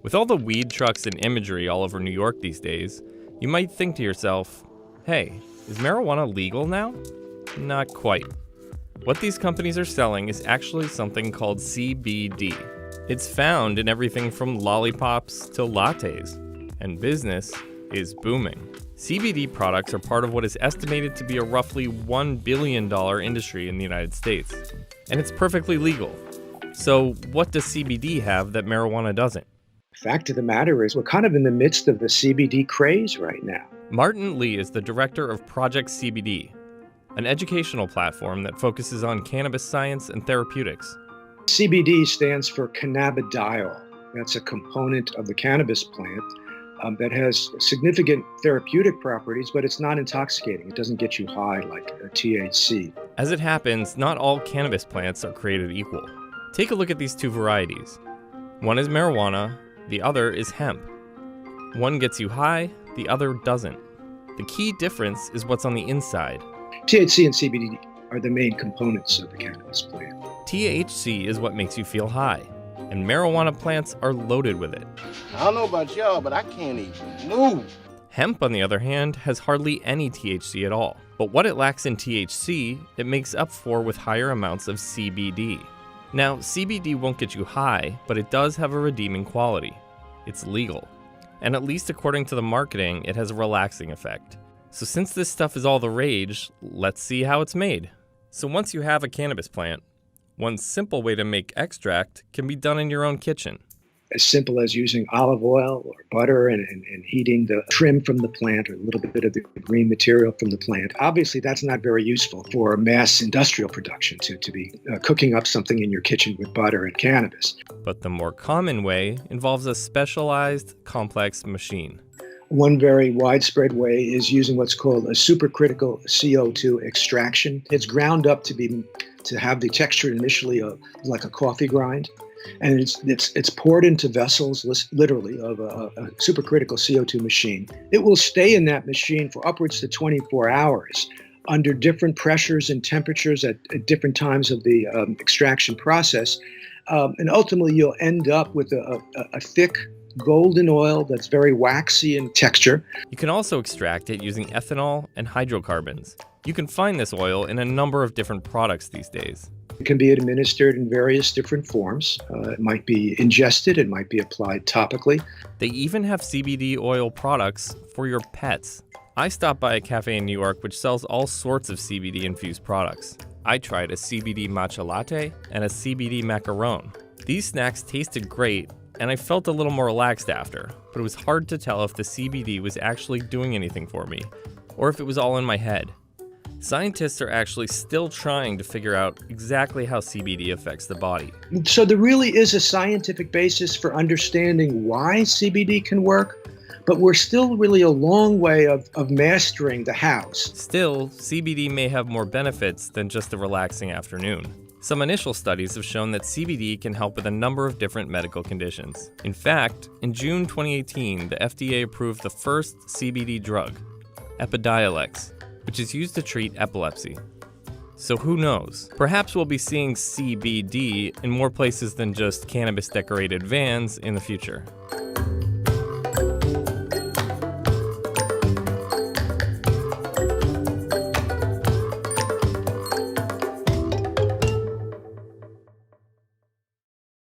With all the weed trucks and imagery all over New York these days, you might think to yourself, hey, is marijuana legal now? Not quite. What these companies are selling is actually something called CBD. It's found in everything from lollipops to lattes, and business is booming. CBD products are part of what is estimated to be a roughly $1 billion industry in the United States, and it's perfectly legal. So what does CBD have that marijuana doesn't? Fact of the matter is, we're kind of in the midst of the CBD craze right now. Martin Lee is the director of Project CBD, an educational platform that focuses on cannabis science and therapeutics. CBD stands for cannabidiol. That's a component of the cannabis plant that has significant therapeutic properties, but it's not intoxicating. It doesn't get you high like a THC. As it happens, not all cannabis plants are created equal. Take a look at these two varieties. One is marijuana, the other is hemp. One gets you high, the other doesn't. The key difference is what's on the inside. THC and CBD are the main components of the cannabis plant. THC is what makes you feel high, and marijuana plants are loaded with it. I don't know about y'all, but I can't even move. Hemp, on the other hand, has hardly any THC at all. But what it lacks in THC, it makes up for with higher amounts of CBD. Now, CBD won't get you high, but it does have a redeeming quality. It's legal. And at least according to the marketing, it has a relaxing effect. So since this stuff is all the rage, let's see how it's made. So once you have a cannabis plant, one simple way to make extract can be done in your own kitchen. As simple as using olive oil or butter and heating the trim from the plant or a little bit of the green material from the plant. Obviously, that's not very useful for mass industrial production to be cooking up something in your kitchen with butter and cannabis. But the more common way involves a specialized, complex machine. One very widespread way is using what's called a supercritical CO2 extraction. It's ground up to have the texture initially like a coffee grind. And it's poured into vessels, literally, of a supercritical CO2 machine. It will stay in that machine for upwards to 24 hours under different pressures and temperatures at different times of the extraction process. And ultimately, you'll end up with a thick golden oil that's very waxy in texture. You can also extract it using ethanol and hydrocarbons. You can find this oil in a number of different products these days. It can be administered in various different forms. It might be ingested, it might be applied topically. They even have CBD oil products for your pets. I stopped by a cafe in New York which sells all sorts of CBD-infused products. I tried a CBD matcha latte and a CBD macaron. These snacks tasted great, and I felt a little more relaxed after, but it was hard to tell if the CBD was actually doing anything for me, or if it was all in my head. Scientists are actually still trying to figure out exactly how CBD affects the body. So there really is a scientific basis for understanding why CBD can work, but we're still really a long way of mastering the hows. Still, CBD may have more benefits than just a relaxing afternoon. Some initial studies have shown that CBD can help with a number of different medical conditions. In fact, in June 2018, the FDA approved the first CBD drug, Epidiolex, which is used to treat epilepsy. So who knows? Perhaps we'll be seeing CBD in more places than just cannabis-decorated vans in the future.